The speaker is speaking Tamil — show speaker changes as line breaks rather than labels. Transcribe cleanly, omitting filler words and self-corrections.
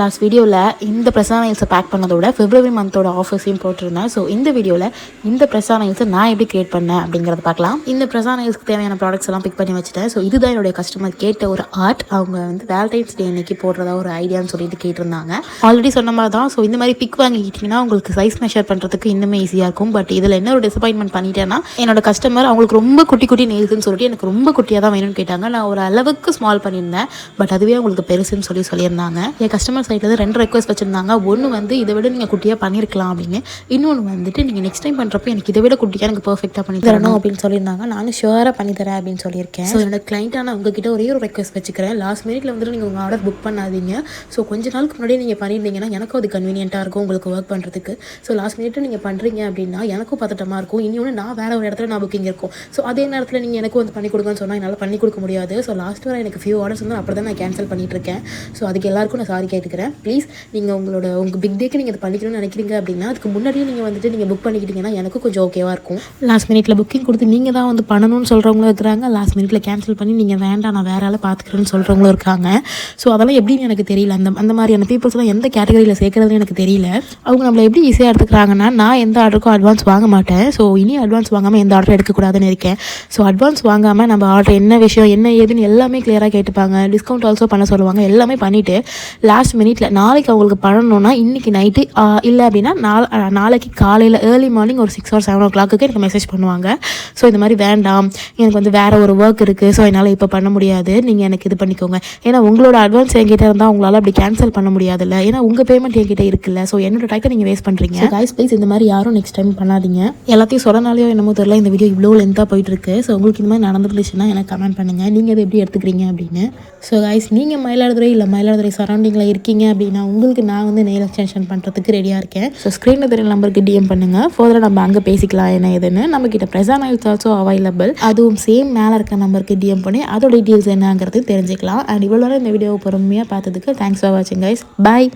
லாஸ்ட் வீடியோவில் இந்த பிரசா நெயில்ஸை பேக் பண்ணதோட February மந்தோட ஆஃபர்ஸையும் போட்டிருந்தேன். ஸோ இந்த வீடியோவில் இந்த பிரசா நெயில்ஸை நான் எப்படி கிரியேட் பண்ணேன் அப்படிங்கிறத பார்க்கலாம். இந்த பிரசா நெயில்ஸ்க்கு தேவையான ப்ராடக்ட்ஸ் எல்லாம் பிக் பண்ணி வச்சுட்டேன். ஸோ இதுதான் என்னுடைய கஸ்டமர் கேட்ட ஒரு ஆர்ட். அவங்க வந்து வேலண்டைன்ஸ் டே அன்னைக்கு போடுறதா ஒரு ஐடியான்னு சொல்லிட்டு கேட்டிருந்தாங்க. ஆல்ரெடி சொன்ன மாதிரி தான். ஸோ இந்த மாதிரி பிக் வாங்கிக்கிட்டிங்கன்னா உங்களுக்கு சைஸ் மெஷர் பண்ணுறதுக்கு இன்னுமே ஈஸியாக இருக்கும். பட் இதில் என்ன ஒரு டிசப்பாயின்மெண்ட் பண்ணிட்டேன்னா என்னோட கஸ்டமர் அவங்களுக்கு ரொம்ப குட்டி குட்டி நெயில்ஸ்ன்னு சொல்லிட்டு எனக்கு ரொம்ப குட்டியாக தான் வேணும்னு கேட்டாங்க. நான் ஒரு அளவுக்கு ஸ்மால் பண்ணியிருந்தேன். பட் அதுவே உங்களுக்கு பெருசுன்னு சொல்லியிருந்தாங்க. என் கஸ்டமர் சைட்லேருந்து 2 ரெக்வஸ்ட் வச்சுருந்தாங்க. ஒன்று வந்து இதை விட நீங்கள் குட்டியாக பண்ணியிருக்கலாம் அப்படின்னு, இன்னொன்று வந்துட்டு நீங்கள் நெக்ஸ்ட் டைம் பண்ணுறப்போ எனக்கு இதை விட குட்டியாக எனக்கு பர்ஃபெக்டாக பண்ணி தரணும் அப்படின்னு சொல்லியிருந்தாங்க. நானும் ஷுவராக பண்ணித்தரேன் அப்படின்னு சொல்லியிருக்கேன். ஸோ என்னோட கிளைண்ட்டாக நான் உங்ககிட்ட ஒரே ஒரு ரெக்வஸ்ட் வச்சுக்கிறேன். லாஸ்ட் மினிட்ல வந்துட்டு நீங்கள் உங்கள் ஆர்டர் புக் பண்ணாதீங்க. ஸோ கொஞ்ச நாளுக்கு முன்னாடியே நீங்கள் பண்ணியிருந்தீங்கன்னா எனக்கும் அது கன்வீனியன்ட்டாக இருக்கும் உங்களுக்கு ஒர்க் பண்ணுறதுக்கு. ஸோ லாஸ்ட் மினிட்ல நீங்கள் பண்ணுறீங்க அப்படின்னா எனக்கும் பதட்டமாக இருக்கும். இன்னொன்று நான் வேறு ஒரு இடத்துல நான் புக்கிங் இருக்கும். ஸோ அதே நேரத்தில் நீங்கள் எனக்கு வந்து பண்ணி கொடுங்கன்னு சொன்னால் என்னால் பண்ணி கொடுக்க முடியாது. ஸோ லாஸ்ட் வர எனக்கு ஃபியூ ஆர்டர்ஸ் வந்து அப்படி தான் நான் கேன்சல் பண்ணிட்டு இருக்கேன். ஸோ அதுக்கு எல்லாருக்கும் நான் சாரி கேட்டுக்கிறேன். ப்ளீஸ் நீங்கள் உங்கள் பிக் டேக்கு நீங்கள் அதை பண்ணிக்கணும்னு நினைக்கிறீங்க அப்படின்னா அதுக்கு முன்னாடியே நீங்கள் வந்துட்டு நீங்கள் புக் பண்ணிக்கிட்டீங்கன்னா எனக்கும் கொஞ்சம் ஓகேவாக இருக்கும். லாஸ்ட் மினிட்ல புக்கிங் கொடுத்து நீங்கள் தான் வந்து பண்ணணும்னு சொல்கிறவங்களும் இருக்கிறாங்க. லாஸ்ட் மினிட்ல கேன்சல் பண்ணி நீங்கள் வேண்டாம் நான் வேற ஆளை பார்த்துக்கிறேன்னு சொல்கிறவங்களும் இருக்காங்க. ஸோ அதெல்லாம் எப்படின்னு எனக்கு தெரியல. அந்த மாதிரியான பீப்புள்ஸ்லாம் எந்த கேட்டகரியில் சேர்க்கறதுன்னு எனக்கு தெரியல. அவங்க நம்மளை எப்படி ஈஸியாக எடுத்துக்கிறாங்கன்னா, நான் எந்த ஆர்டருக்கும் அட்வான்ஸ் வாங்க மாட்டேன். ஸோ இனி அட்வான்ஸ் வாங்காமல் எந்த ஆர்டரும் எடுக்கக்கூடாதுன்னு இருக்கேன். ஸோ அட்வான்ஸ் வாங்காமல் நம்ம ஆர்டர் என்ன விஷயம் என்ன ஏதுன்னு எல்லாமே கிளியராக கேட்டுப்பாங்க. டிஸ்கவுண்ட் ஆல்சோ பண்ண சொல்லுவாங்க. எல்லாமே பண்ணிவிட்டு லாஸ்ட் மினிட்ல நாளைக்கு அவங்களுக்கு பண்ணணும்னா இன்றைக்கி நைட்டு இல்லை அப்படின்னா நாளைக்கு காலையில் ஏர்லி மார்னிங் ஒரு 6 or 7 o'clock எனக்கு மெசேஜ் பண்ணுவாங்க. ஸோ இந்த மாதிரி வேண்டாம், எனக்கு வந்து வேறு ஒரு ஒர்க் இருக்குது, ஸோ என்னால் இப்போ பண்ண முடியாது, நீங்கள் எனக்கு இது பண்ணிக்கோங்க. ஏன்னா உங்களோட அட்வான்ஸ் என்கிட்ட இருந்தால் உங்களால் அப்படி கேன்சல் பண்ண முடியாதுல்ல. ஏன்னா உங்கள் பேமெண்ட் என்கிட்ட இருக்குல்ல. ஸோ என்னோட டைத்தை நீங்கள் வேஸ்ட் பண்ணுறீங்க. கைஸ் ப்ளீஸ் இந்த மாதிரி யாரும் நெக்ஸ்ட் டைம் பண்ணாதீங்க. எல்லாத்தையும் சொல்லனாலையோ என்னமோ தெரியல, இந்த வீடியோ இவ்வளோ லென்த்தாக போயிட்டுருக்கு. ஸோ உங்களுக்கு இந்த மாதிரி நடந்துருந்துச்சுன்னா எனக்கு கமெண்ட் பண்ணுங்கள், நீங்கள் அதை எப்படி எடுத்துக்கிறீங்க அப்படின்னு. ஸோ கைஸ் நீங்கள் மயிலாடுதுறை இல்லை மயிலாடுதுறை சரௌண்டிங்கில் இருக்கீங்க அப்படின்னா உங்களுக்கு நான் வந்து நெயில் எக்ஸ்டென்ஷன் பண்ணுறதுக்கு ரெடியாக இருக்கேன். ஸோ ஸ்க்ரீனில் தெரியல நம்பருக்கு டிஎம் பண்ணுங்கள். ஃபர்தராக நம்ம அங்கே பேசிக்கலாம் என்ன ஏதுன்னு. நம்மக்கிட்ட பிரசா நெயில்ஸ் ஆல்சோ அவைலபிள். அதுவும் சேம் மேலே இருக்க நம்பருக்கு டிஎம் பண்ணி அதோட டீட்டெயில்ஸ் என்னங்கிறது தெரிஞ்சுக்கலாம். அண்ட் இவ்வளோ நேரம் இந்த வீடியோவை பொறுமையாக பார்த்ததுக்கு தேங்க்ஸ் ஃபார் வாட்சிங் கைஸ். பாய்.